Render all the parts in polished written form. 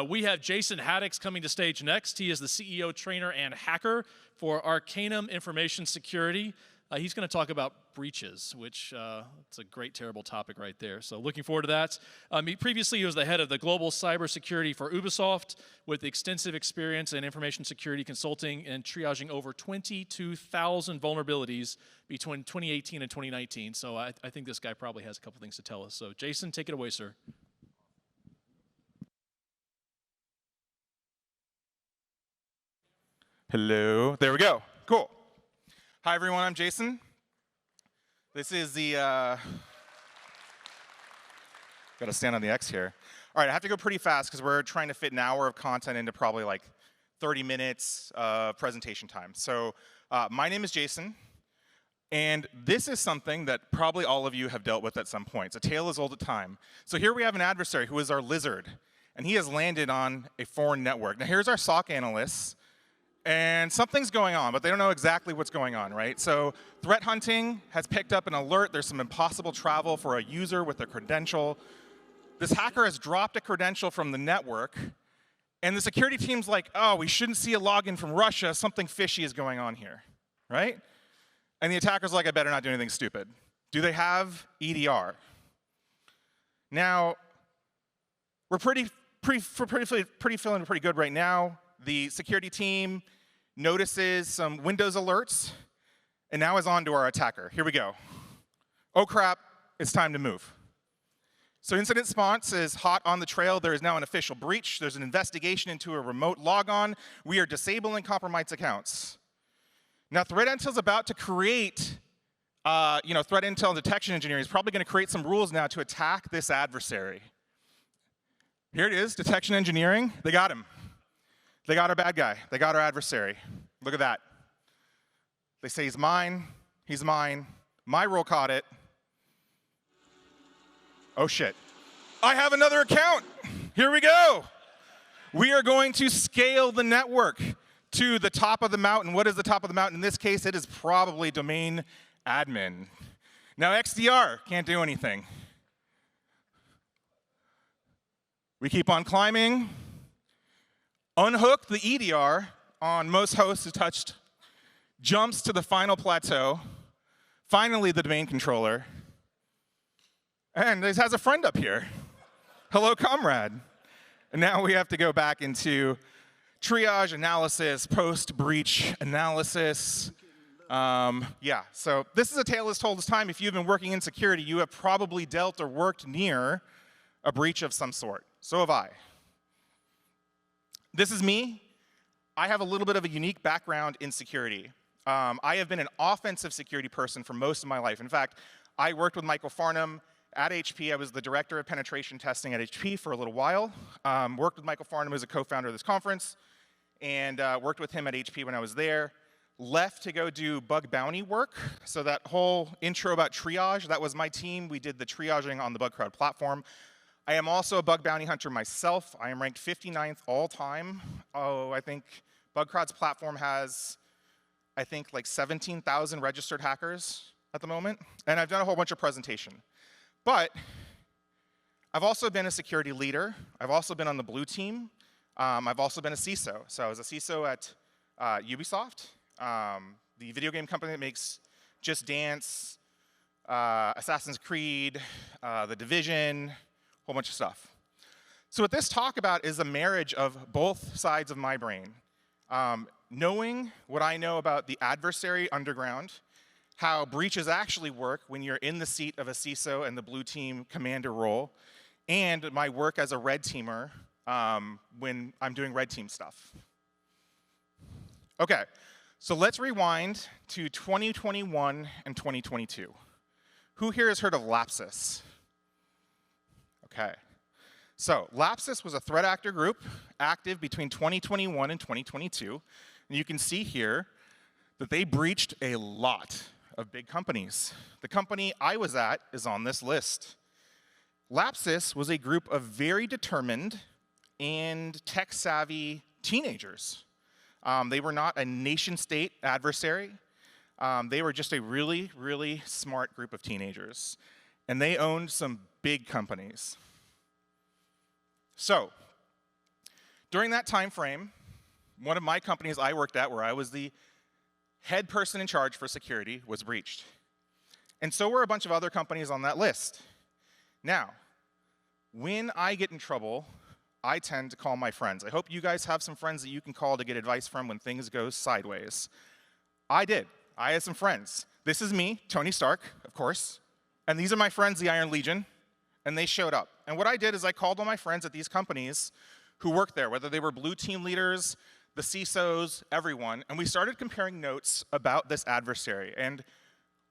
We have Jason Haddix coming to stage next. He is the CEO, trainer, and hacker for Arcanum Information Security. He's going to talk about breaches, which it's a great, terrible topic right there. So looking forward to that. Previously, he was the head of the global cybersecurity for Ubisoft with extensive experience in information security consulting and triaging over 22,000 vulnerabilities between 2018 and 2019. So I think this guy probably has a couple things to tell us. So Jason, take it away, sir. Hello. There we go. Cool. Hi, everyone. I'm Jason. This is the... Got to stand on the X here. All right, I have to go pretty fast because we're trying to fit an hour of content into probably like 30 minutes of presentation time. So my name is Jason, and this is something that probably all of you have dealt with at some point. It's a tale as old as time. So here we have an adversary who is our lizard, and he has landed on a foreign network. Now here's our SOC analysts. And something's going on, but they don't know exactly what's going on, right? So threat hunting has picked up an alert. There's some impossible travel for a user with a credential. This hacker has dropped a credential from the network, and the security team's like, oh, we shouldn't see a login from Russia. Something fishy is going on here, right? And the attacker's like, I better not do anything stupid. Do they have EDR? Now, we're feeling pretty good right now. The security team notices some Windows alerts, and now is on to our attacker. Here we go. Oh crap, it's time to move. So incident response is hot on the trail. There is now an official breach. There's an investigation into a remote logon. We are disabling compromised accounts. Now threat intel is about to create, threat intel and detection engineering is probably going to create some rules now to attack this adversary. Here it is, detection engineering. They got him. They got our bad guy. They got our adversary. Look at that. They say he's mine. He's mine. My role caught it. Oh, shit. I have another account. Here we go. We are going to scale the network to the top of the mountain. What is the top of the mountain? In this case, it is probably domain admin. Now, XDR can't do anything. We keep on climbing. Unhook the EDR on most hosts who touched, jumps to the final plateau, finally the domain controller, and it has a friend up here. Hello, comrade. And now we have to go back into triage analysis, post-breach analysis. So this is a tale as told as time. If you've been working in security, you have probably dealt or worked near a breach of some sort. So have I. This is me. I have a little bit of a unique background in security. I have been an offensive security person for most of my life. In fact, I worked with Michael Farnham at HP. I was the director of penetration testing at HP for a little while. Worked with Michael Farnham as a co-founder of this conference, and worked with him at HP when I was there. Left to go do bug bounty work. So that whole intro about triage, that was my team. We did the triaging on the BugCrowd platform. I am also a bug bounty hunter myself. I am ranked 59th all time. I think BugCrowd's platform has, like 17,000 registered hackers at the moment. And I've done a whole bunch of presentation. But I've also been a security leader. I've also been on the blue team. I've also been a CISO. So I was a CISO at Ubisoft, the video game company that makes Just Dance, Assassin's Creed, The Division, whole bunch of stuff. So what this talk about is a marriage of both sides of my brain. Knowing what I know about the adversary underground, how breaches actually work when you're in the seat of a CISO and the blue team commander role, and my work as a red teamer when I'm doing red team stuff. Okay, so let's rewind to 2021 and 2022. Who here has heard of Lapsus? Okay, so Lapsus was a threat actor group active between 2021 and 2022. And you can see here that they breached a lot of big companies. The company I was at is on this list. Lapsus was a group of very determined and tech-savvy teenagers. They were not a nation-state adversary. They were just a really, really smart group of teenagers. And they owned some big companies. So, during that time frame, one of my companies I worked at, where I was the head person in charge for security, was breached. And so were a bunch of other companies on that list. Now, when I get in trouble, I tend to call my friends. I hope you guys have some friends that you can call to get advice from when things go sideways. I did. I had some friends. This is me, Tony Stark, of course. And these are my friends, the Iron Legion. And they showed up. And what I did is I called all my friends at these companies who worked there, whether they were blue team leaders, the CISOs, everyone. And we started comparing notes about this adversary. And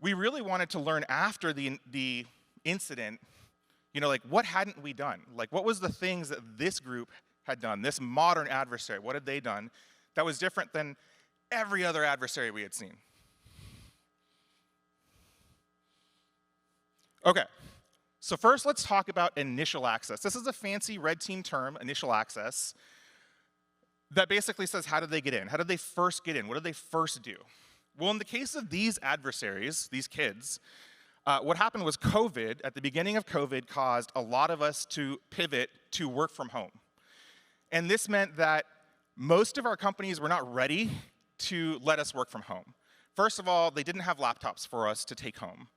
we really wanted to learn after the incident, you know, like, what hadn't we done? Like, what was the things that this group had done, this modern adversary, what had they done that was different than every other adversary we had seen? Okay, so first let's talk about initial access. This is a fancy red team term, initial access, that basically says how did they get in? How did they first get in? What did they first do? Well, in the case of these adversaries, these kids, what happened was COVID, at the beginning of COVID, caused a lot of us to pivot to work from home. And this meant that most of our companies were not ready to let us work from home. First of all, they didn't have laptops for us to take home.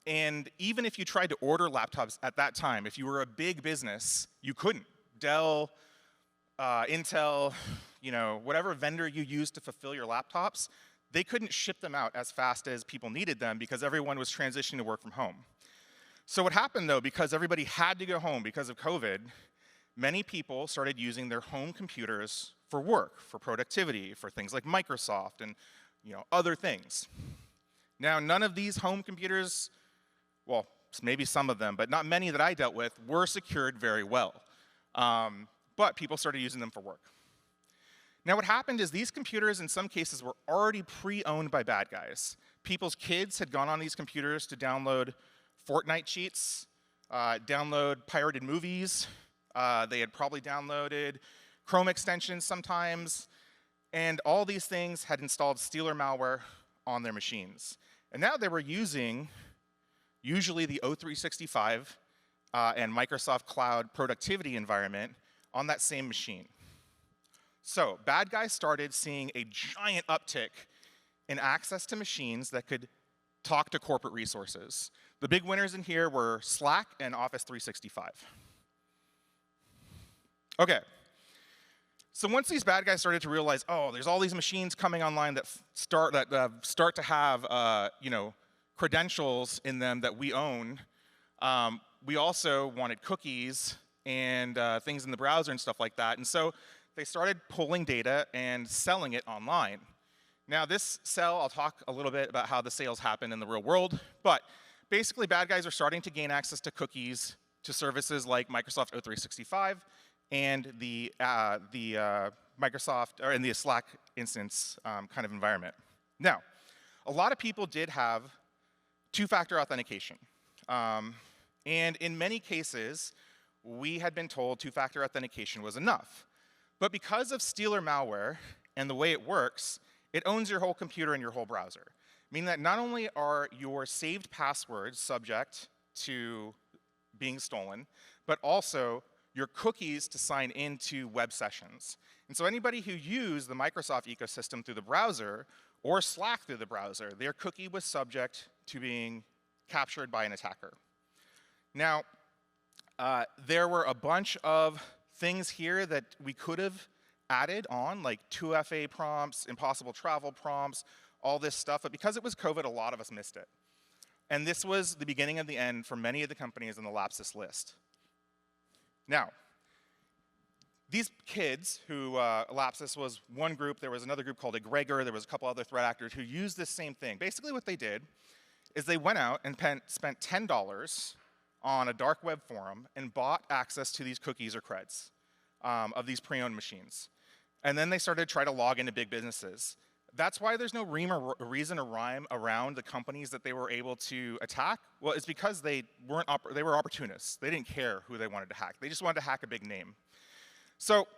And even if you tried to order laptops at that time, if you were a big business, you couldn't. Dell, Intel, you know, whatever vendor you used to fulfill your laptops, they couldn't ship them out as fast as people needed them because everyone was transitioning to work from home. So what happened, though, because everybody had to go home because of COVID, many people started using their home computers for work, for productivity, for things like Microsoft and, you know, other things. Now, none of these home computers, well, maybe some of them, but not many that I dealt with, were secured very well. But people started using them for work. Now what happened is these computers in some cases were already pre-owned by bad guys. People's kids had gone on these computers to download Fortnite cheats, download pirated movies. They had probably downloaded Chrome extensions sometimes. And all these things had installed Stealer malware on their machines. And now they were using usually the O365 and Microsoft Cloud productivity environment on that same machine. So bad guys started seeing a giant uptick in access to machines that could talk to corporate resources. The big winners in here were Slack and Office 365. Okay, so once these bad guys started to realize, oh, there's all these machines coming online that start to have you know, credentials in them that we own, we also wanted cookies and things in the browser and stuff like that. And so they started pulling data and selling it online. Now this sell, I'll talk a little bit about how the sales happen in the real world, but basically bad guys are starting to gain access to cookies to services like Microsoft O365 and the Microsoft, or in the Slack instance kind of environment. Now, a lot of people did have two-factor authentication. And in many cases, we had been told two-factor authentication was enough. But because of Stealer malware and the way it works, it owns your whole computer and your whole browser. Meaning that not only are your saved passwords subject to being stolen, but also your cookies to sign into web sessions. And so anybody who used the Microsoft ecosystem through the browser or Slack through the browser, their cookie was subject to being captured by an attacker. Now, there were a bunch of things here that we could have added on, like 2FA prompts, impossible travel prompts, all this stuff, but because it was COVID, a lot of us missed it. And this was the beginning of the end for many of the companies on the Lapsus list. Now, these kids who, Lapsus was one group, there was another group called Egregor, there was a couple other threat actors who used this same thing. Basically what they did is they went out and spent $10 on a dark web forum and bought access to these cookies or creds of these pre-owned machines. And then they started to try to log into big businesses. That's why there's no reason or rhyme around the companies that they were able to attack. Well, it's because they were opportunists. They didn't care who they wanted to hack. They just wanted to hack a big name. So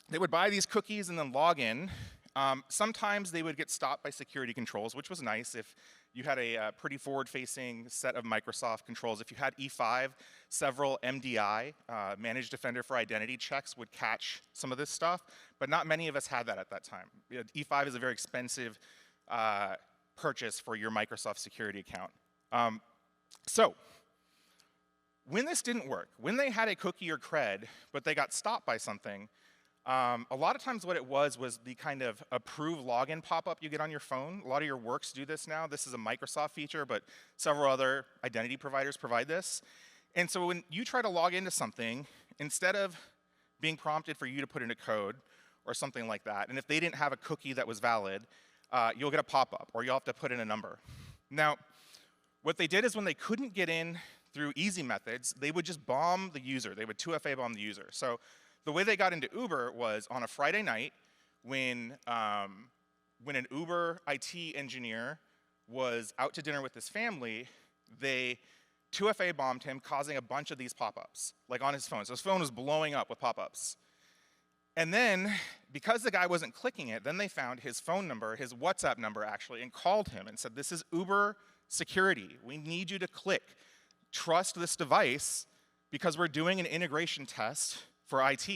they would buy these cookies and then log in. Sometimes they would get stopped by security controls, which was nice if you had a pretty forward-facing set of Microsoft controls. If you had E5, several MDI, Managed Defender for Identity checks, would catch some of this stuff, but not many of us had that at that time. E5 is a very expensive purchase for your Microsoft security account. So, when this didn't work, when they had a cookie or cred, but they got stopped by something, a lot of times what it was the kind of approve login pop-up you get on your phone. A lot of your works do this now. This is a Microsoft feature, but several other identity providers provide this. And so when you try to log into something, instead of being prompted for you to put in a code or something like that, and if they didn't have a cookie that was valid, you'll get a pop-up, or you'll have to put in a number. Now, what they did is when they couldn't get in through easy methods, they would just bomb the user. They would 2FA bomb the user. So the way they got into Uber was on a Friday night when an Uber IT engineer was out to dinner with his family, they 2FA bombed him, causing a bunch of these pop-ups, like on his phone. So his phone was blowing up with pop-ups. And then, because the guy wasn't clicking it, then they found his phone number, his WhatsApp number actually, and called him and said, this is Uber security. We need you to click. Trust this device because we're doing an integration test for IT.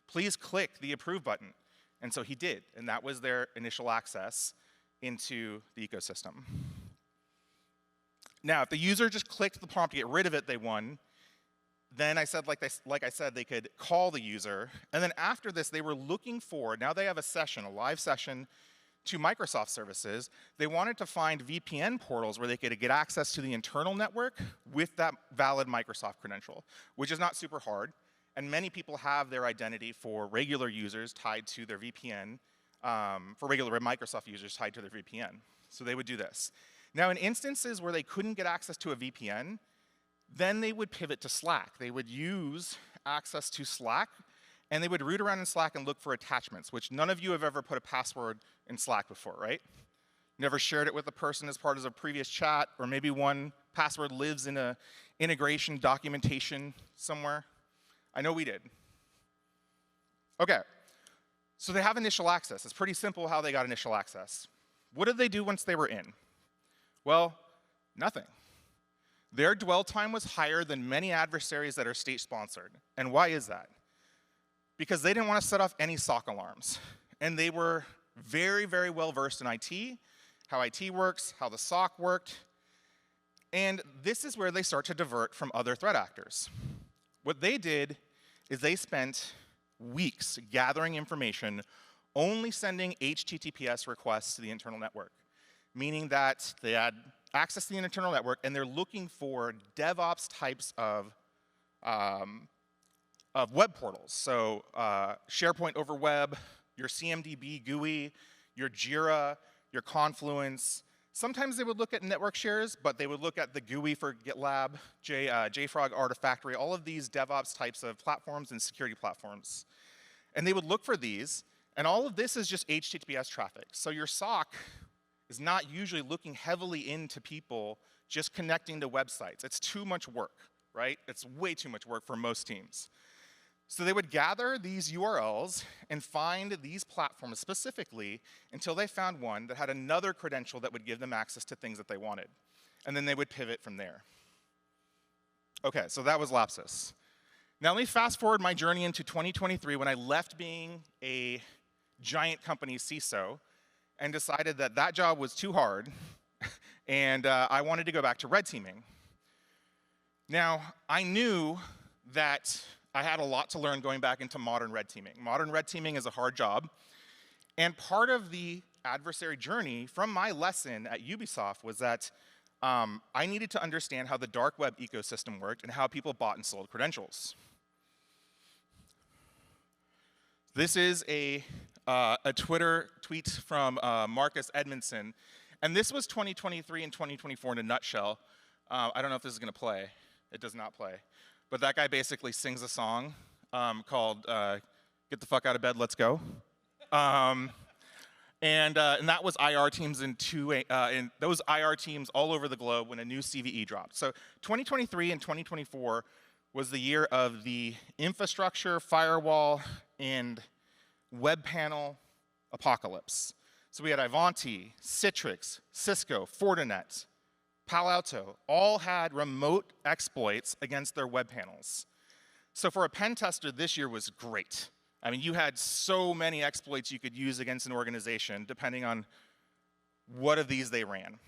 Please click the approve button. And so he did, and that was their initial access into the ecosystem. Now, if the user just clicked the prompt to get rid of it, they won. Then I said, like I said, they could call the user. And then after this, they were looking for, now they have a session, a live session to Microsoft services. They wanted to find VPN portals where they could get access to the internal network with that valid Microsoft credential, which is not super hard. And many people have their identity for regular users tied to their VPN, for regular Microsoft users tied to their VPN. So they would do this. Now, in instances where they couldn't get access to a VPN, then they would pivot to Slack. They would use access to Slack, and they would root around in Slack and look for attachments, which none of you have ever put a password in Slack before, right? Never shared it with a person as part of a previous chat, or maybe one password lives in a integration documentation somewhere. I know we did. Okay, so they have initial access. It's pretty simple how they got initial access. What did they do once they were in? Well, nothing. Their dwell time was higher than many adversaries that are state-sponsored. And why is that? Because they didn't want to set off any SOC alarms. And they were very, very well versed in IT, how IT works, how the SOC worked. And this is where they start to divert from other threat actors. What they did is they spent weeks gathering information, only sending HTTPS requests to the internal network, meaning that they had access to the internal network, and they're looking for DevOps types of web portals. So SharePoint over web, your CMDB GUI, your Jira, your Confluence. Sometimes they would look at network shares, but they would look at the GUI for GitLab, JFrog Artifactory, all of these DevOps types of platforms and security platforms. And they would look for these, and all of this is just HTTPS traffic. So your SOC is not usually looking heavily into people just connecting to websites. It's too much work, right? It's way too much work for most teams. So they would gather these URLs and find these platforms specifically until they found one that had another credential that would give them access to things that they wanted. And then they would pivot from there. Okay, so that was Lapsus. Now let me fast forward my journey into 2023 when I left being a giant company CISO and decided that that job was too hard and I wanted to go back to red teaming. Now, I knew that I had a lot to learn going back into modern red teaming. Modern red teaming is a hard job. And part of the adversary journey from my lesson at Ubisoft was that I needed to understand how the dark web ecosystem worked and how people bought and sold credentials. This is a Twitter tweet from Marcus Edmondson. And this was 2023 and 2024 in a nutshell. I don't know if this is going to play. It does not play. But that guy basically sings a song called Get the Fuck Out of Bed, Let's Go. And that was IR teams those IR teams all over the globe when a new CVE dropped. So 2023 and 2024 was the year of the infrastructure, firewall, and web panel apocalypse. So we had Ivanti, Citrix, Cisco, Fortinet, Palo Alto, all had remote exploits against their web panels. So for a pen tester, this year was great. I mean, you had so many exploits you could use against an organization, depending on what of these they ran.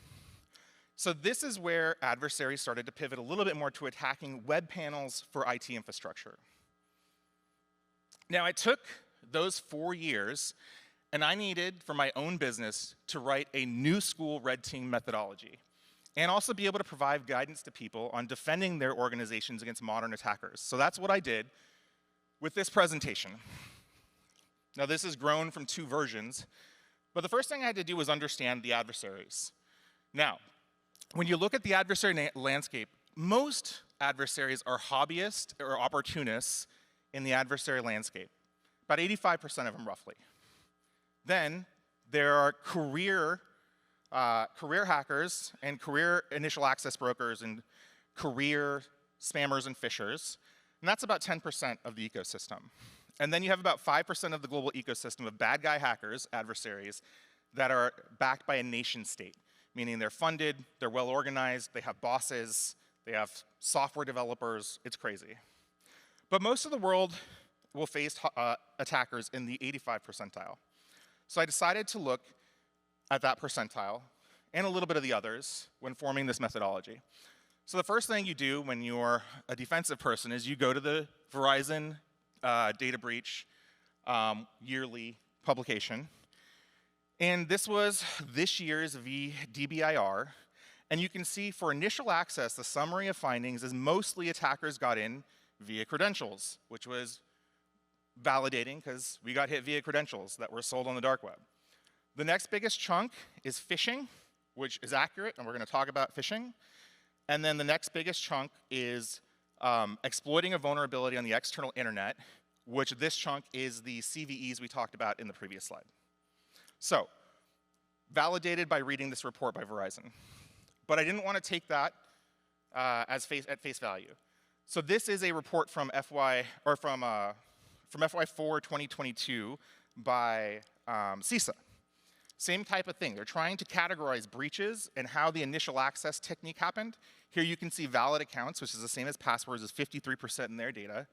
So this is where adversaries started to pivot a little bit more to attacking web panels for IT infrastructure. Now, it took those 4 years, and I needed, for my own business, to write a new school red team methodology, and also be able to provide guidance to people on defending their organizations against modern attackers. So that's what I did with this presentation. Now, this has grown from 2 versions, but the first thing I had to do was understand the adversaries. Now, when you look at the adversary landscape, most adversaries are hobbyists or opportunists in the adversary landscape, about 85% of them roughly. Then there are career hackers and career initial access brokers and career spammers and phishers, and that's about 10% of the ecosystem. And then you have about 5% of the global ecosystem of bad guy hackers, adversaries, that are backed by a nation state, meaning they're funded, they're well organized, they have bosses, they have software developers, it's crazy. But most of the world will face attackers in the 85 percentile. So I decided to look at that percentile and a little bit of the others when forming this methodology. So the first thing you do when you're a defensive person is you go to the Verizon data breach yearly publication. And this was this year's VDBIR. And you can see for initial access, the summary of findings is mostly attackers got in via credentials, which was validating because we got hit via credentials that were sold on the dark web. The next biggest chunk is phishing, which is accurate, and we're going to talk about phishing. And then the next biggest chunk is exploiting a vulnerability on the external internet, which this chunk is the CVEs we talked about in the previous slide. So, validated by reading this report by Verizon. But I didn't want to take that at face value. So this is a report from FY4 2022 by CISA. Same type of thing. They're trying to categorize breaches and how the initial access technique happened. Here you can see valid accounts, which is the same as passwords, is 53% in their data.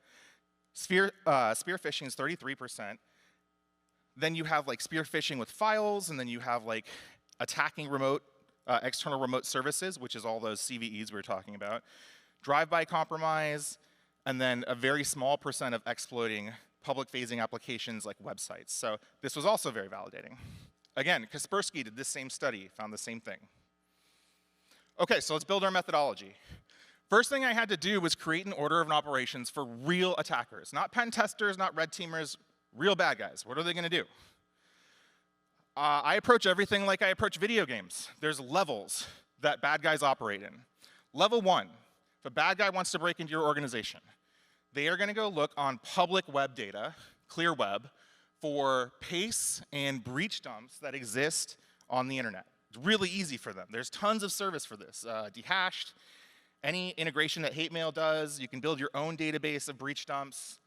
Spear phishing is 33%. Then you have like spear phishing with files, and then you have like attacking external remote services, which is all those CVEs we were talking about. Drive-by compromise, and then a very small percent of exploiting public-facing applications like websites. So this was also very validating. Again, Kaspersky did this same study, found the same thing. Okay, so let's build our methodology. First thing I had to do was create an order of operations for real attackers. Not pen testers, not red teamers, real bad guys. What are they going to do? I approach everything like I approach video games. There's levels that bad guys operate in. Level 1, if a bad guy wants to break into your organization, they are going to go look on public web data, clear web, for pace and breach dumps that exist on the internet. It's really easy for them. There's tons of service for this. Dehashed, any integration that HateMail does, you can build your own database of breach dumps.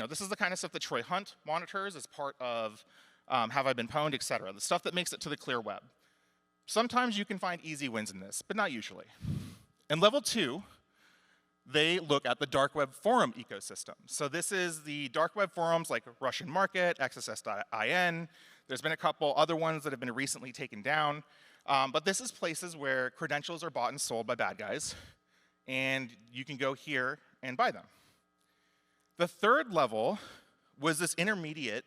This is the kind of stuff that Troy Hunt monitors as part of Have I Been Pwned, et cetera. The stuff that makes it to the clear web. Sometimes you can find easy wins in this, but not usually. In level 2, they look at the dark web forum ecosystem. So this is the dark web forums like Russian Market, XSS.in. There's been a couple other ones that have been recently taken down. But this is places where credentials are bought and sold by bad guys. And you can go here and buy them. The third level was this intermediate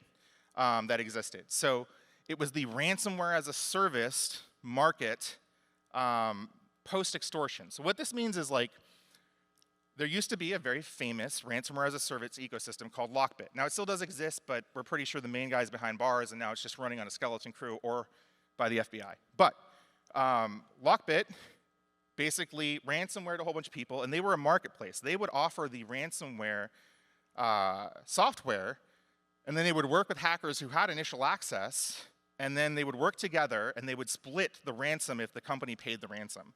that existed. So it was the ransomware as a service market post-extortion. So what this means is like, there used to be a very famous ransomware as a service ecosystem called Lockbit. Now, it still does exist, but we're pretty sure the main guy's behind bars, and now it's just running on a skeleton crew or by the FBI. But Lockbit basically ransomwared a whole bunch of people, and they were a marketplace. They would offer the ransomware software, and then they would work with hackers who had initial access, and then they would work together, and they would split the ransom if the company paid the ransom.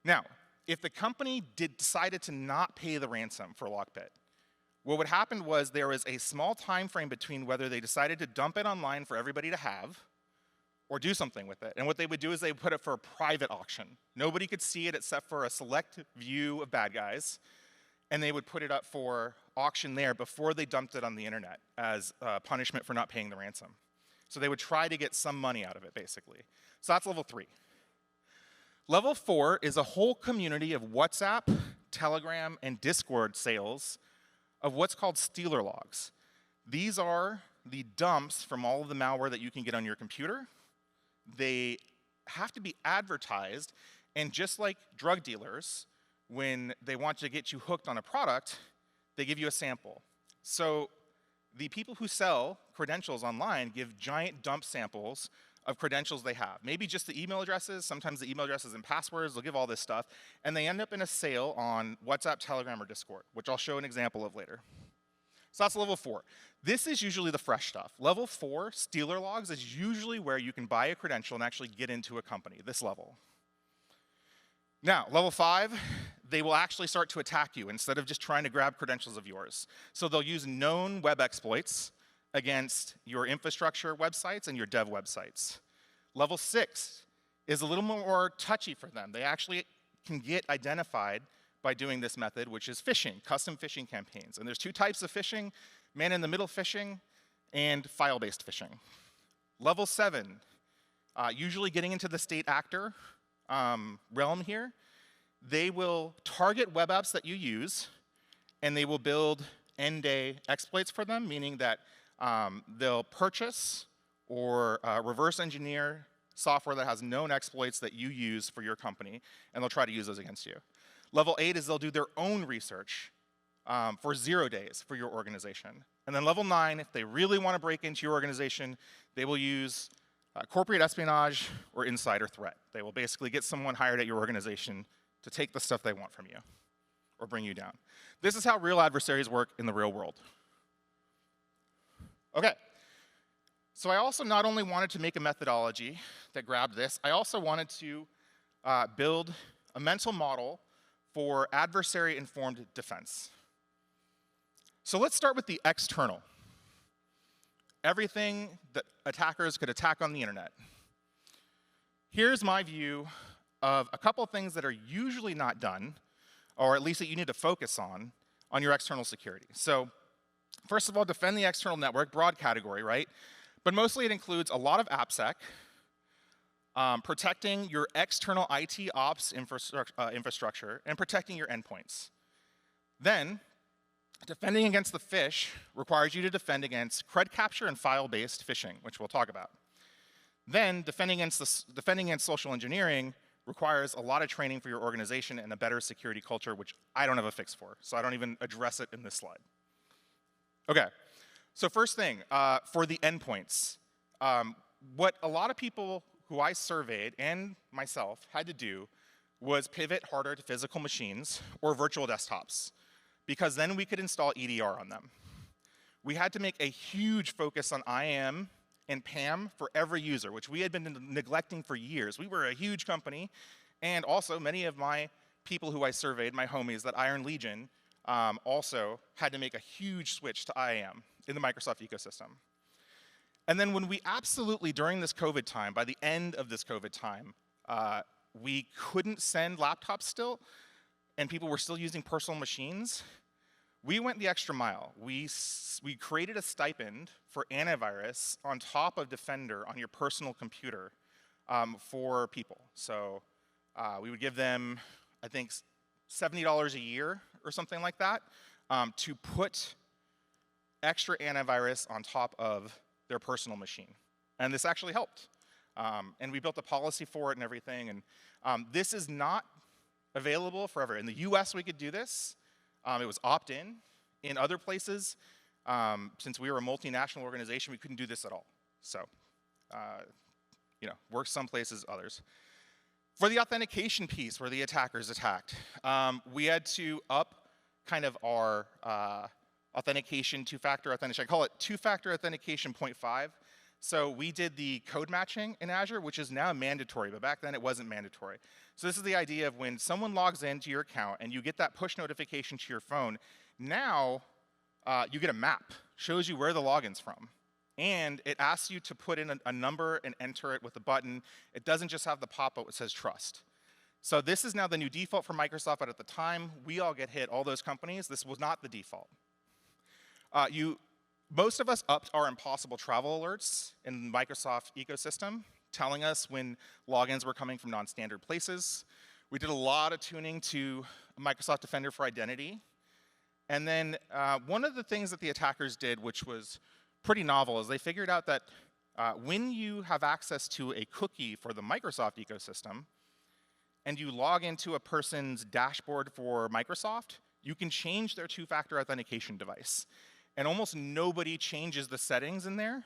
Now, if the company decided to not pay the ransom for Lockbit, What would happen was there was a small time frame between whether they decided to dump it online for everybody to have or do something with it. And what they would do is they would put it for a private auction. Nobody could see it except for a select view of bad guys, and they would put it up for auction there before they dumped it on the internet as punishment for not paying the ransom. So they would try to get some money out of it, basically. So that's level 3. Level 4 is a whole community of WhatsApp, Telegram, and Discord sales of what's called stealer logs. These are the dumps from all of the malware that you can get on your computer. They have to be advertised, and just like drug dealers, when they want to get you hooked on a product, they give you a sample. So the people who sell credentials online give giant dump samples of credentials they have. Maybe just the email addresses, sometimes the email addresses and passwords, they'll give all this stuff, and they end up in a sale on WhatsApp, Telegram, or Discord, which I'll show an example of later. So that's level 4. This is usually the fresh stuff. Level 4, stealer logs, is usually where you can buy a credential and actually get into a company, this level. Now, level 5, they will actually start to attack you instead of just trying to grab credentials of yours. So they'll use known web exploits against your infrastructure websites and your dev websites. Level 6 is a little more touchy for them. They actually can get identified by doing this method, which is phishing, custom phishing campaigns. And there's 2 types of phishing: man-in-the-middle phishing and file-based phishing. Level 7, usually getting into the state actor realm here, they will target web apps that you use, and they will build end-day exploits for them, meaning that they'll purchase or reverse engineer software that has known exploits that you use for your company, and they'll try to use those against you. Level 8 is they'll do their own research for 0 days for your organization. And then level 9, if they really want to break into your organization, they will use corporate espionage or insider threat. They will basically get someone hired at your organization to take the stuff they want from you or bring you down. This is how real adversaries work in the real world. Okay, so I also not only wanted to make a methodology that grabbed this, I also wanted to build a mental model for adversary-informed defense. So let's start with the external. Everything that attackers could attack on the internet. Here's my view of a couple things that are usually not done, or at least that you need to focus on your external security. So first of all, defend the external network, broad category, right? But mostly it includes a lot of AppSec, protecting your external IT ops infrastructure, and protecting your endpoints. Then, defending against the phish requires you to defend against cred capture and file-based phishing, which we'll talk about. Then, defending against social engineering requires a lot of training for your organization and a better security culture, which I don't have a fix for, so I don't even address it in this slide. Okay, so first thing, for the endpoints, what a lot of people who I surveyed and myself had to do was pivot harder to physical machines or virtual desktops, because then we could install EDR on them. We had to make a huge focus on IAM and PAM for every user, which we had been neglecting for years. We were a huge company, and also many of my people who I surveyed, my homies at Iron Legion, also had to make a huge switch to IAM in the Microsoft ecosystem. And then when we absolutely, during this COVID time, by the end of this COVID time, we couldn't send laptops still, and people were still using personal machines, we went the extra mile. We created a stipend for antivirus on top of Defender on your personal computer for people. So we would give them, I think, $70 a year or something like that to put extra antivirus on top of their personal machine. And this actually helped. And we built a policy for it and everything. And this is not available forever. In the US, we could do this. It was opt-in. In other places, since we were a multinational organization, we couldn't do this at all. So, works some places, others. For the authentication piece where the attackers attacked, we had to up kind of our authentication, two-factor authentication. I call it two-factor authentication 0.5. So we did the code matching in Azure, which is now mandatory, but back then it wasn't mandatory. So this is the idea of when someone logs into your account and you get that push notification to your phone, now you get a map, shows you where the login's from. And it asks you to put in a number and enter it with a button. It doesn't just have the pop-up that says trust. So this is now the new default for Microsoft, but at the time we all get hit, all those companies, this was not the default. Most of us upped our impossible travel alerts in the Microsoft ecosystem, telling us when logins were coming from non-standard places. We did a lot of tuning to Microsoft Defender for Identity. And then one of the things that the attackers did, which was pretty novel, is they figured out that when you have access to a cookie for the Microsoft ecosystem, and you log into a person's dashboard for Microsoft, you can change their two-factor authentication device. And almost nobody changes the settings in there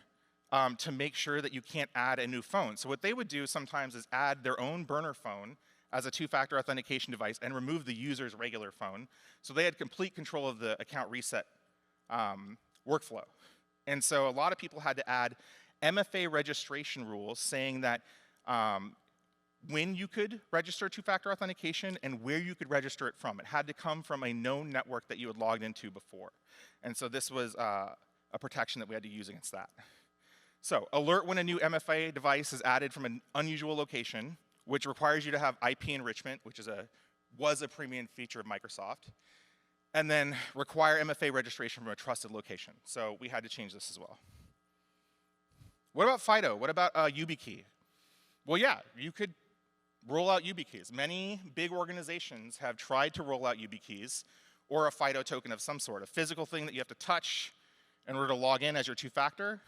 to make sure that you can't add a new phone. So what they would do sometimes is add their own burner phone as a two-factor authentication device and remove the user's regular phone. So they had complete control of the account reset workflow. And so a lot of people had to add MFA registration rules saying that when you could register two-factor authentication and where you could register it from. It had to come from a known network that you had logged into before. And so this was a protection that we had to use against that. So alert when a new MFA device is added from an unusual location, which requires you to have IP enrichment, which was a premium feature of Microsoft. And then require MFA registration from a trusted location. So we had to change this as well. What about FIDO? What about YubiKey? Well, yeah, you could roll out YubiKeys. Many big organizations have tried to roll out YubiKeys or a FIDO token of some sort, a physical thing that you have to touch in order to log in as your two-factor,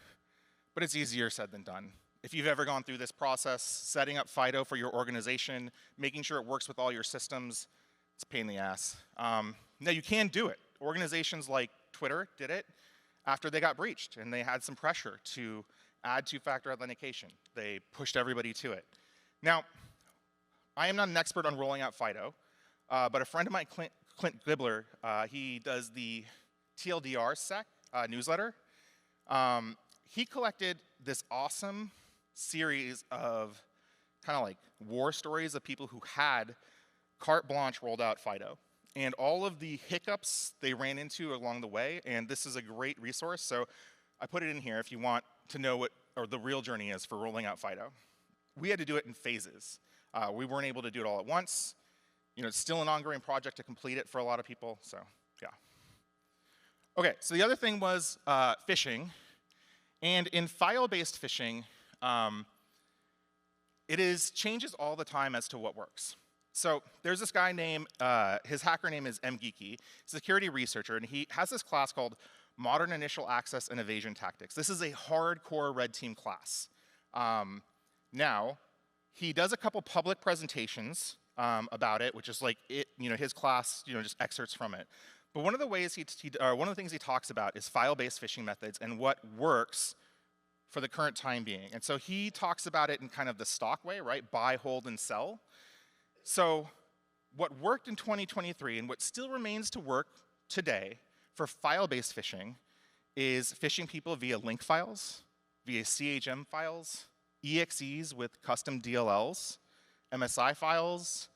but it's easier said than done. If you've ever gone through this process, setting up FIDO for your organization, making sure it works with all your systems, it's a pain in the ass. Now, you can do it. Organizations like Twitter did it after they got breached, and they had some pressure to add two-factor authentication. They pushed everybody to it. Now, I am not an expert on rolling out FIDO, but a friend of mine, Clint Gibbler, he does the TLDR sec newsletter. He collected this awesome series of kind of like war stories of people who had carte blanche rolled out FIDO and all of the hiccups they ran into along the way, and this is a great resource, so I put it in here if you want to know what the real journey is for rolling out FIDO. We had to do it in phases. We weren't able to do it all at once. You know, it's still an ongoing project to complete it for a lot of people, so yeah. Okay, so the other thing was phishing. And in file-based phishing, it changes all the time as to what works. So there's this guy named, his hacker name is mgeeky. He's a security researcher, and he has this class called Modern Initial Access and Evasion Tactics. This is a hardcore red team class. Now, he does a couple public presentations about it, which is like his class, just excerpts from it. But one of the ways one of the things he talks about is file-based phishing methods and what works for the current time being. And so he talks about it in kind of the stock way, right? Buy, hold, and sell. So what worked in 2023 and what still remains to work today for file-based phishing is phishing people via link files, via CHM files, EXEs with custom DLLs, MSI files,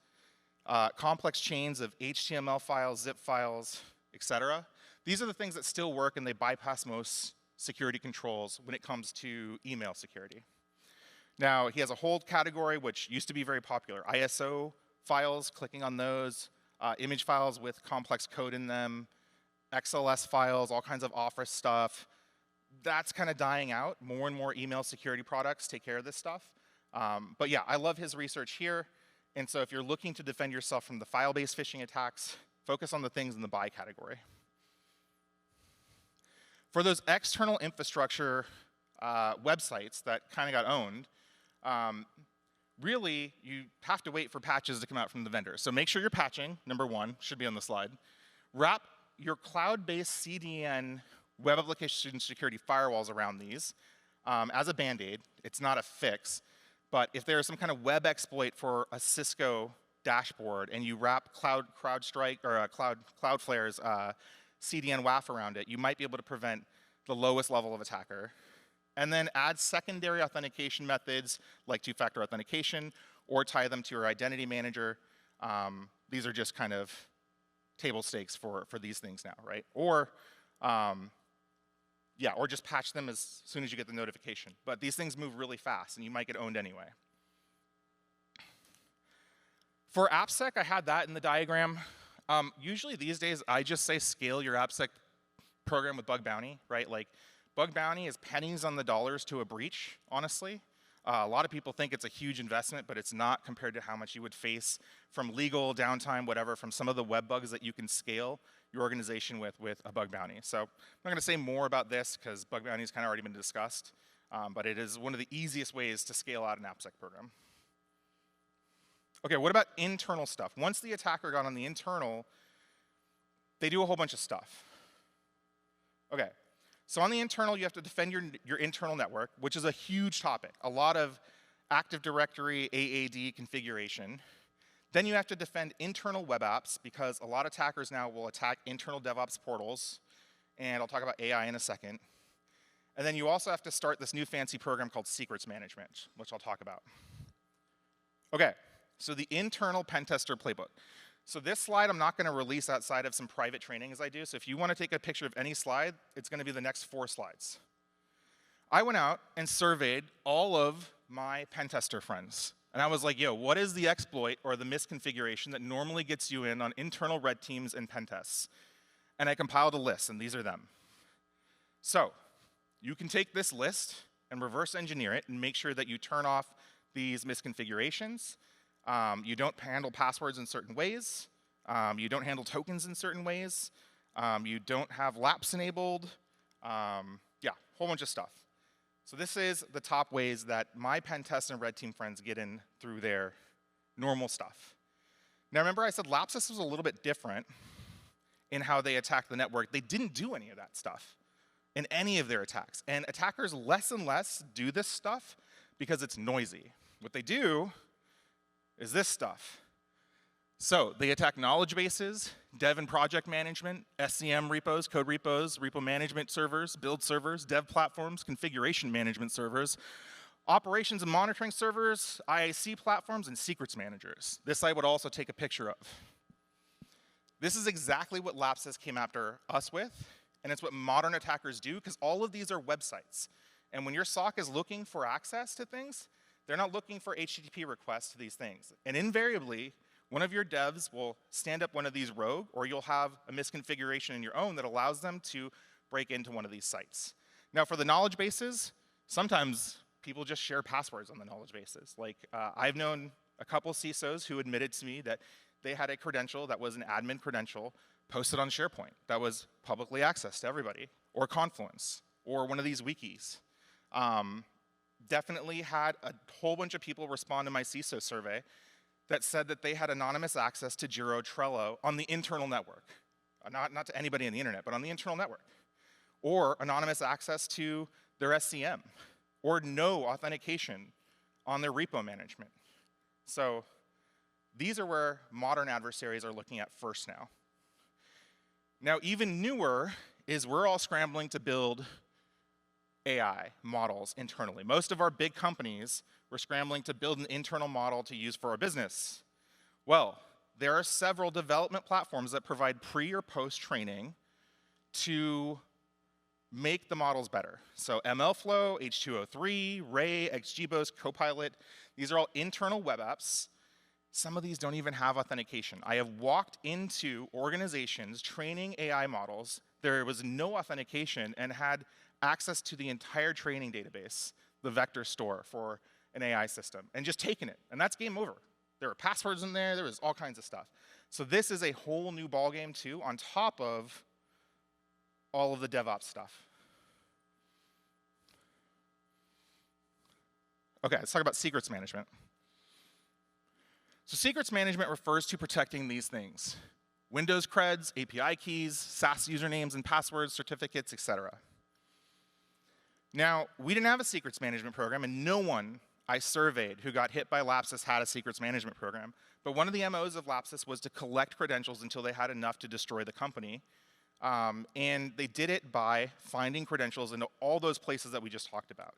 complex chains of HTML files, zip files, etc. These are the things that still work, and they bypass most security controls when it comes to email security. Now, he has a hold category, which used to be very popular. ISO files, clicking on those, image files with complex code in them, XLS files, all kinds of Office stuff. That's kind of dying out. More and more email security products take care of this stuff. But yeah, I love his research here. And so if you're looking to defend yourself from the file-based phishing attacks, focus on the things in the buy category. For those external infrastructure websites that kind of got owned, really, you have to wait for patches to come out from the vendor. So make sure you're patching, number one, should be on the slide. Wrap your cloud-based CDN web application security firewalls around these as a Band-Aid. It's not a fix. But if there's some kind of web exploit for a Cisco dashboard and you wrap CrowdStrike or Cloudflare's CDN WAF around it, you might be able to prevent the lowest level of attacker. And then add secondary authentication methods like two-factor authentication or tie them to your identity manager. These are just kind of table stakes for these things now, right? Or Yeah, or just patch them as soon as you get the notification. But these things move really fast, and you might get owned anyway. For AppSec, I had that in the diagram. Usually these days, I just say scale your AppSec program with bug bounty, right? Like, bug bounty is pennies on the dollars to a breach, honestly. A lot of people think it's a huge investment, but it's not compared to how much you would face from legal, downtime, whatever, from some of the web bugs that you can scale your organization with a bug bounty. So I'm not gonna say more about this because bug bounty has kind of already been discussed, but it is one of the easiest ways to scale out an AppSec program. Okay, what about internal stuff? Once the attacker got on the internal, they do a whole bunch of stuff. Okay, so on the internal, you have to defend your internal network, which is a huge topic. A lot of Active Directory AAD configuration. Then you have to defend internal web apps, because a lot of attackers now will attack internal DevOps portals, and I'll talk about AI in a second. And then you also have to start this new fancy program called secrets management, which I'll talk about. Okay, so the internal pen tester playbook. So this slide I'm not gonna release outside of some private training as I do, so if you wanna take a picture of any slide, it's gonna be the next 4 slides. I went out and surveyed all of my pen tester friends. And I was like, yo, what is the exploit or the misconfiguration that normally gets you in on internal red teams and pen tests? And I compiled a list, and these are them. So you can take this list and reverse engineer it and make sure that you turn off these misconfigurations. You don't handle passwords in certain ways. You don't handle tokens in certain ways. You don't have lapse enabled. Yeah, whole bunch of stuff. So this is the top ways that my pen test and red team friends get in through their normal stuff. Now remember I said Lapsus was a little bit different in how they attacked the network. They didn't do any of that stuff in any of their attacks. And attackers less and less do this stuff because it's noisy. What they do is this stuff. So they attack knowledge bases, dev and project management, SCM repos, code repos, repo management servers, build servers, dev platforms, configuration management servers, operations and monitoring servers, IAC platforms, and secrets managers. This I would also take a picture of. This is exactly what Lapsus came after us with, and it's what modern attackers do, because all of these are websites. And when your SOC is looking for access to things, they're not looking for HTTP requests to these things. And invariably, one of your devs will stand up one of these rogue, or you'll have a misconfiguration in your own that allows them to break into one of these sites. Now for the knowledge bases, sometimes people just share passwords on the knowledge bases. Like I've known a couple CISOs who admitted to me that they had a credential that was an admin credential posted on SharePoint that was publicly accessed to everybody, or Confluence, or one of these wikis. Definitely had a whole bunch of people respond to my CISO survey that said that they had anonymous access to Jira, Trello on the internal network. Not to anybody on the internet, but on the internal network. Or anonymous access to their SCM. Or no authentication on their repo management. So these are where modern adversaries are looking at first now. Now even newer is we're all scrambling to build AI models internally. Most of our big companies were scrambling to build an internal model to use for our business. Well, there are several development platforms that provide pre or post training to make the models better. So MLflow, H203, Ray, XGBoost, Copilot, these are all internal web apps. Some of these don't even have authentication. I have walked into organizations training AI models. There was no authentication and had access to the entire training database, the vector store for an AI system, and just taken it. And that's game over. There were passwords in there. There was all kinds of stuff. So this is a whole new ballgame too, on top of all of the DevOps stuff. Okay, let's talk about secrets management. So secrets management refers to protecting these things: Windows creds, API keys, SaaS usernames and passwords, certificates, etc. Now, we didn't have a secrets management program, and no one I surveyed who got hit by Lapsus had a secrets management program. But one of the MOs of Lapsus was to collect credentials until they had enough to destroy the company. And they did it by finding credentials into all those places that we just talked about.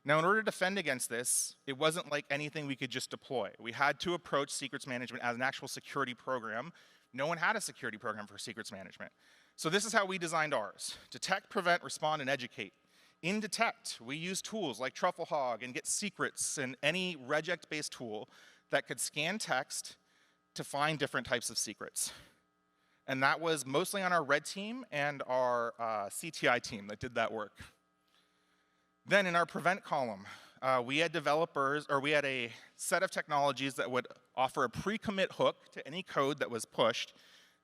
Now, in order to defend against this, it wasn't like anything we could just deploy. We had to approach secrets management as an actual security program. No one had a security program for secrets management. So this is how we designed ours: detect, prevent, respond, and educate. In detect, we use tools like TruffleHog and Get Secrets and any regex-based tool that could scan text to find different types of secrets. And that was mostly on our red team and our CTI team that did that work. Then in our prevent column, we had developers, or we had a set of technologies that would offer a pre-commit hook to any code that was pushed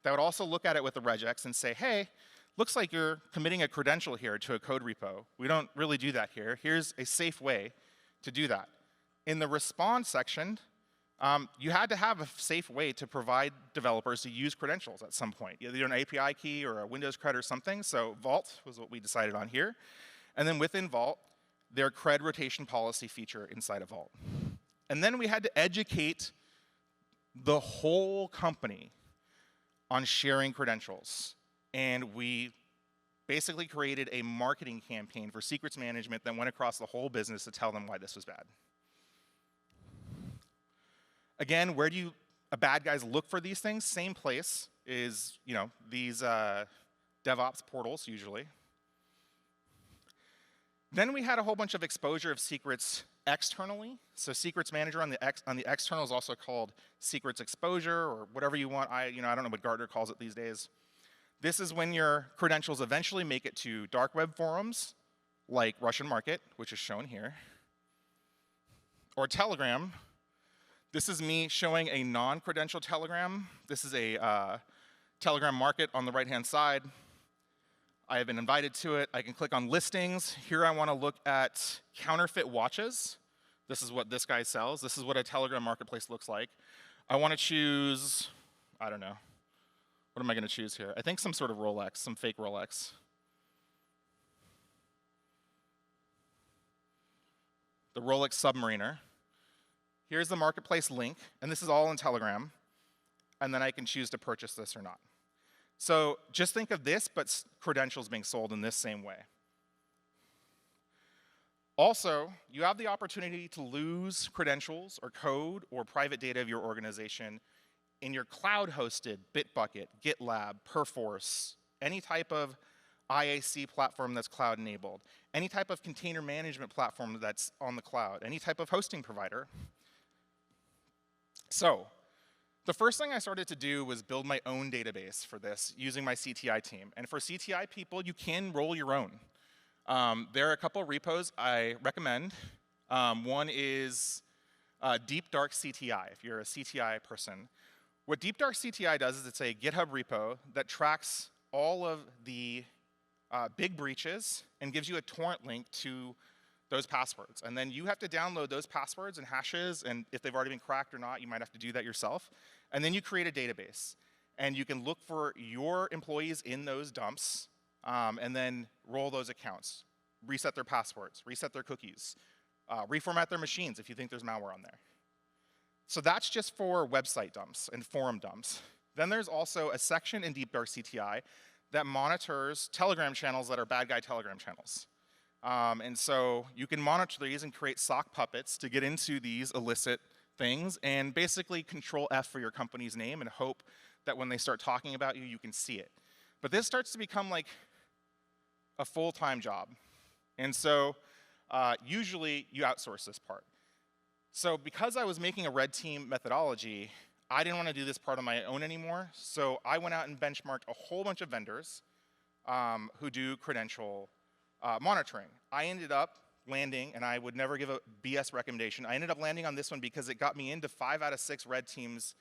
that would also look at it with the regex and say, hey, looks like you're committing a credential here to a code repo. We don't really do that here. Here's a safe way to do that. In the respond section, you had to have a safe way to provide developers to use credentials at some point, either an API key or a Windows cred or something. So Vault was what we decided on here. And then within Vault, their cred rotation policy feature inside of Vault. And then we had to educate the whole company on sharing credentials. And we basically created a marketing campaign for secrets management that went across the whole business to tell them why this was bad. Again, where do bad guys look for these things? Same place is, these DevOps portals usually. Then we had a whole bunch of exposure of secrets externally. So secrets manager on the external is also called secrets exposure, or whatever you want. I don't know what Gartner calls it these days. This is when your credentials eventually make it to dark web forums, like Russian Market, which is shown here, or Telegram. This is me showing a non-credential Telegram. This is a Telegram Market on the right-hand side. I have been invited to it. I can click on listings. Here I want to look at counterfeit watches. This is what this guy sells. This is what a Telegram marketplace looks like. I want to choose, I don't know. What am I going to choose here? I think some sort of Rolex, some fake Rolex. The Rolex Submariner. Here's the marketplace link, and this is all in Telegram. And then I can choose to purchase this or not. So just think of this, but credentials being sold in this same way. Also, you have the opportunity to lose credentials or code or private data of your organization in your cloud-hosted Bitbucket, GitLab, Perforce, any type of IAC platform that's cloud-enabled, any type of container management platform that's on the cloud, any type of hosting provider. So the first thing I started to do was build my own database for this using my CTI team. And for CTI people, you can roll your own. There are a couple of repos I recommend. One is Deep Dark CTI, if you're a CTI person. What Deep Dark CTI does is it's a GitHub repo that tracks all of the big breaches and gives you a torrent link to those passwords. And then you have to download those passwords and hashes, and if they've already been cracked or not, you might have to do that yourself. And then you create a database. And you can look for your employees in those dumps, and then roll those accounts, reset their passwords, reset their cookies, reformat their machines if you think there's malware on there. So that's just for website dumps and forum dumps. Then there's also a section in Deep Dark CTI that monitors Telegram channels that are bad guy Telegram channels. And so you can monitor these and create sock puppets to get into these illicit things and basically control F for your company's name and hope that when they start talking about you, you can see it. But this starts to become like a full-time job. And so usually you outsource this part. So because I was making a red team methodology, I didn't want to do this part on my own anymore. So I went out and benchmarked a whole bunch of vendors who do credential monitoring. I ended up landing, and I would never give a BS recommendation, I ended up landing on this one because it got me into 5 out of 6 red teams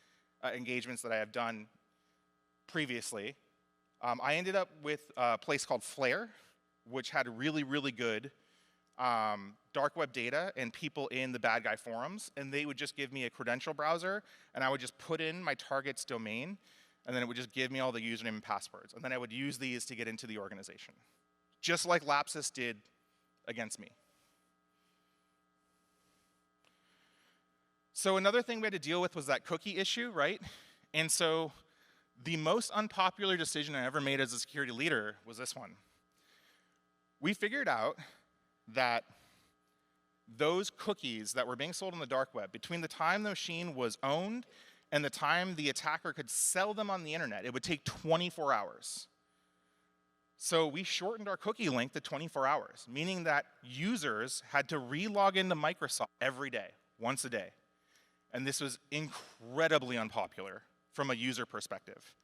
engagements that I have done previously. I ended up with a place called Flare, which had really, really good dark web data and people in the bad guy forums, and they would just give me a credential browser, and I would just put in my target's domain, and then it would just give me all the username and passwords, and then I would use these to get into the organization, just like Lapsus did against me. So another thing we had to deal with was that cookie issue, right? And so the most unpopular decision I ever made as a security leader was this one. We figured out that those cookies that were being sold on the dark web, between the time the machine was owned and the time the attacker could sell them on the internet, it would take 24 hours. So we shortened our cookie length to 24 hours, meaning that users had to re-log into Microsoft every day, once a day. And this was incredibly unpopular from a user perspective.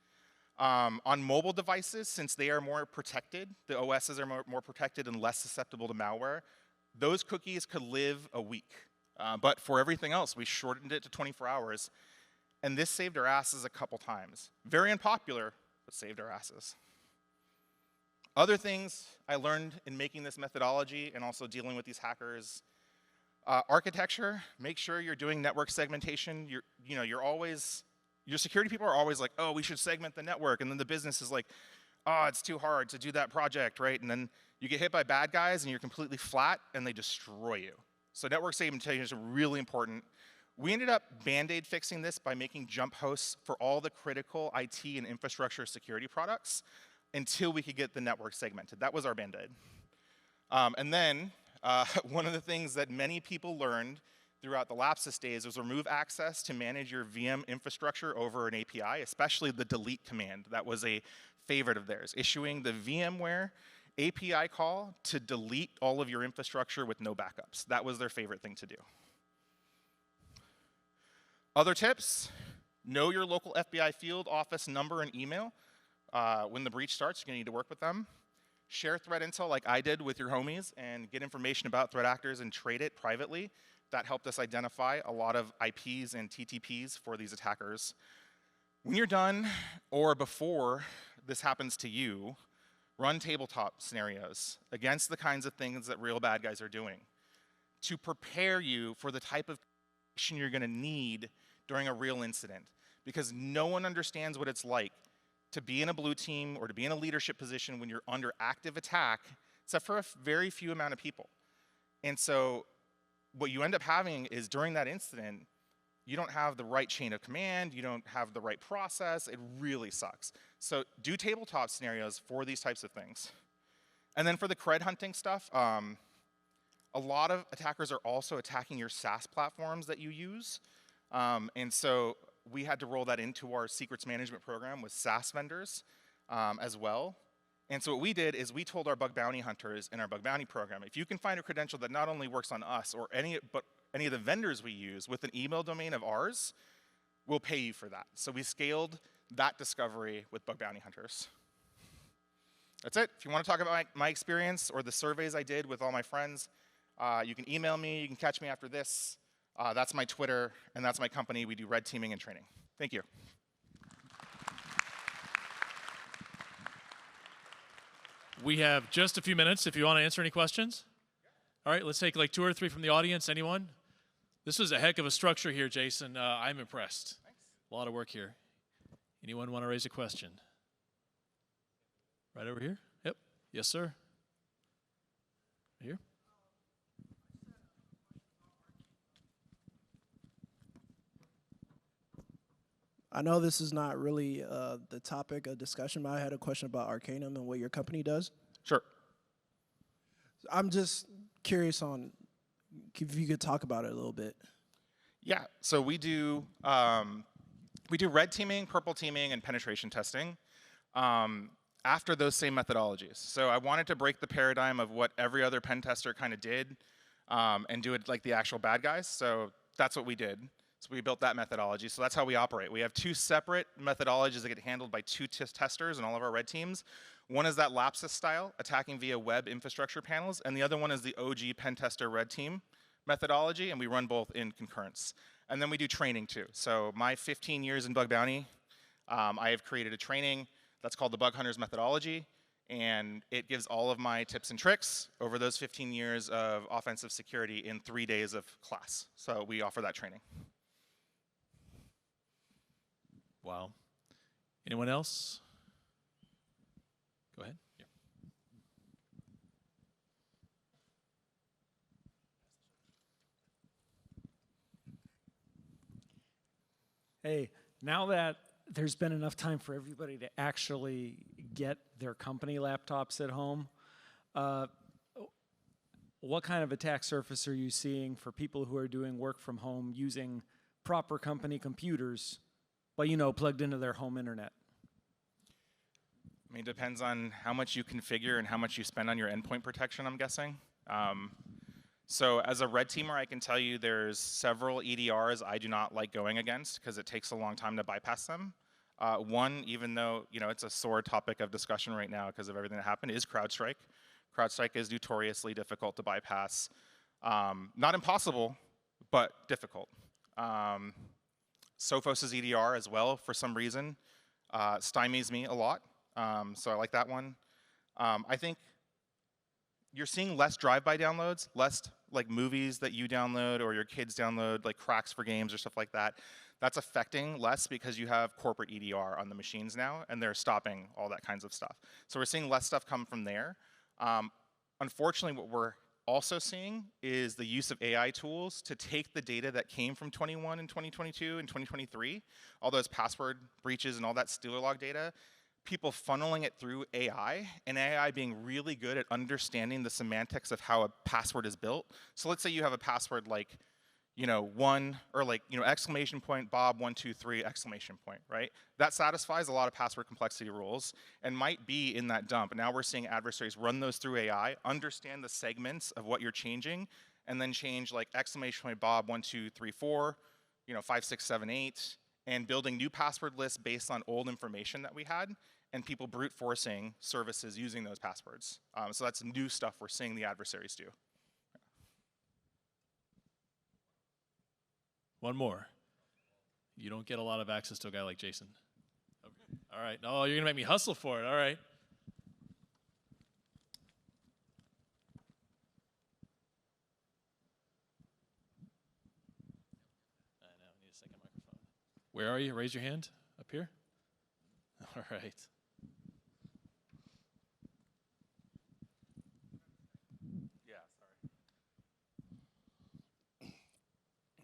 On mobile devices, since they are more protected, the OSs are more protected and less susceptible to malware, those cookies could live a week. But for everything else, we shortened it to 24 hours. And this saved our asses a couple times. Very unpopular, but saved our asses. Other things I learned in making this methodology and also dealing with these hackers, architecture, make sure you're doing network segmentation. Your security people are always like, oh, we should segment the network. And then the business is like, oh, it's too hard to do that project, right? And then you get hit by bad guys and you're completely flat and they destroy you. So network segmentation is really important. We ended up Band-Aid fixing this by making jump hosts for all the critical IT and infrastructure security products until we could get the network segmented. That was our Band-Aid. And then one of the things that many people learned throughout the Lapsus days was remove access to manage your VM infrastructure over an API, especially the delete command. That was a favorite of theirs, issuing the VMware API call to delete all of your infrastructure with no backups. That was their favorite thing to do. Other tips, know your local FBI field office number and email. When the breach starts, you're gonna need to work with them. Share threat intel like I did with your homies and get information about threat actors and trade it privately. That helped us identify a lot of IPs and TTPs for these attackers. When you're done, or before this happens to you, run tabletop scenarios against the kinds of things that real bad guys are doing to prepare you for the type of action you're gonna need during a real incident. Because no one understands what it's like to be in a blue team or to be in a leadership position when you're under active attack, except for a very few amount of people. And so what you end up having is during that incident, you don't have the right chain of command, you don't have the right process, it really sucks. So do tabletop scenarios for these types of things. And then for the cred hunting stuff, a lot of attackers are also attacking your SaaS platforms that you use. And so we had to roll that into our secrets management program with SaaS vendors as well. And so what we did is we told our bug bounty hunters in our bug bounty program, if you can find a credential that not only works on us or any of the vendors we use with an email domain of ours, we'll pay you for that. So we scaled that discovery with bug bounty hunters. That's it. If you want to talk about my experience or the surveys I did with all my friends, you can email me, you can catch me after this. That's my Twitter, and that's my company. We do red teaming and training. Thank you. We have just a few minutes if you want to answer any questions. All right, let's take like 2 or 3 from the audience. Anyone? This was a heck of a structure here, Jason. I'm impressed. Thanks. A lot of work here. Anyone want to raise a question? Right over here? Yep. Yes, sir. Here. I know this is not really the topic of discussion, but I had a question about Arcanum and what your company does. Sure. I'm just curious on if you could talk about it a little bit. Yeah, so we do red teaming, purple teaming, and penetration testing after those same methodologies. So I wanted to break the paradigm of what every other pen tester kind of did and do it like the actual bad guys. So that's what we did. So we built that methodology. So that's how we operate. We have 2 separate methodologies that get handled by 2 testers in all of our red teams. One is that Lapsus style, attacking via web infrastructure panels, and the other one is the OG pen tester red team methodology, and we run both in concurrence. And then we do training too. So my 15 years in bug bounty, I have created a training that's called the Bug Hunters methodology, and it gives all of my tips and tricks over those 15 years of offensive security in 3 days of class. So we offer that training. Wow. Anyone else? Go ahead. Yeah. Hey, now that there's been enough time for everybody to actually get their company laptops at home, what kind of attack surface are you seeing for people who are doing work from home using proper company computers, but plugged into their home internet? mean, it depends on how much you configure and how much you spend on your endpoint protection, I'm guessing. So as a red teamer, I can tell you there's several EDRs I do not like going against because it takes a long time to bypass them. One, even though it's a sore topic of discussion right now because of everything that happened, is CrowdStrike. CrowdStrike is notoriously difficult to bypass. Not impossible, but difficult. Sophos's EDR as well, for some reason, stymies me a lot. So I like that one. I think you're seeing less drive-by downloads, less like movies that you download or your kids download, like cracks for games or stuff like that. That's affecting less because you have corporate EDR on the machines now, and they're stopping all that kinds of stuff. So we're seeing less stuff come from there. Unfortunately, what we're also seeing is the use of AI tools to take the data that came from 21 and 2022 and 2023, all those password breaches and all that Stealer log data, people funneling it through AI, and AI being really good at understanding the semantics of how a password is built. So let's say you have a password like, one, or like, exclamation point, Bob, 1, 2, 3, exclamation point, right? That satisfies a lot of password complexity rules and might be in that dump. Now we're seeing adversaries run those through AI, understand the segments of what you're changing, and then change like exclamation point, Bob, 1, 2, 3, 4, 5, 6, 7, 8, and building new password lists based on old information that we had, and people brute forcing services using those passwords. So that's new stuff we're seeing the adversaries do. One more. You don't get a lot of access to a guy like Jason. Okay. All right. Oh, you're going to make me hustle for it. All right. I know. I need a second microphone. Where are you? Raise your hand. Up here? All right.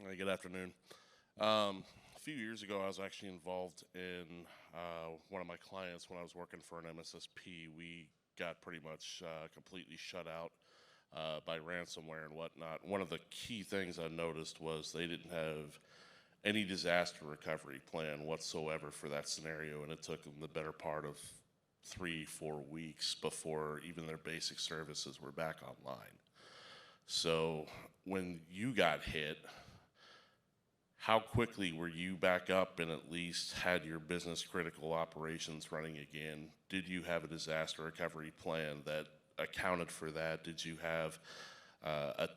Hey, good afternoon. A few years ago, I was actually involved in one of my clients when I was working for an MSSP. We got pretty much completely shut out by ransomware and whatnot. One of the key things I noticed was they didn't have any disaster recovery plan whatsoever for that scenario, and it took them the better part of 3-4 weeks before even their basic services were back online. So when you got hit, how quickly were you back up and at least had your business critical operations running again? Did you have a disaster recovery plan that accounted for that? Did you have a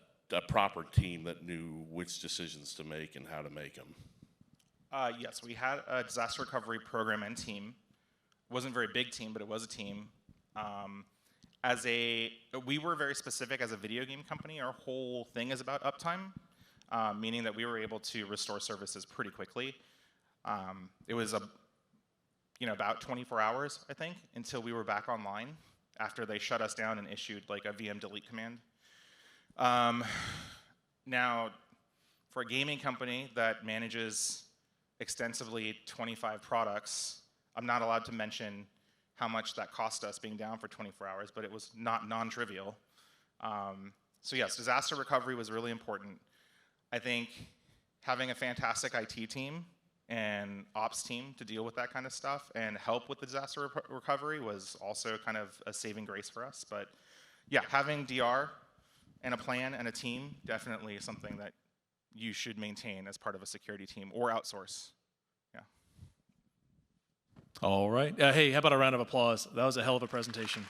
proper team that knew which decisions to make and how to make them? Yes, we had a disaster recovery program and team. It wasn't a very big team, but it was a team. We were very specific as a video game company. Our whole thing is about uptime. Meaning that we were able to restore services pretty quickly. It was about 24 hours, I think, until we were back online after they shut us down and issued like a VM delete command. Now, for a gaming company that manages extensively 25 products, I'm not allowed to mention how much that cost us being down for 24 hours, but it was not non-trivial. So yes, disaster recovery was really important. I think having a fantastic IT team and ops team to deal with that kind of stuff and help with the disaster recovery was also kind of a saving grace for us. But yeah, having DR and a plan and a team definitely is something that you should maintain as part of a security team or outsource. Yeah. All right. Hey, how about a round of applause? That was a hell of a presentation.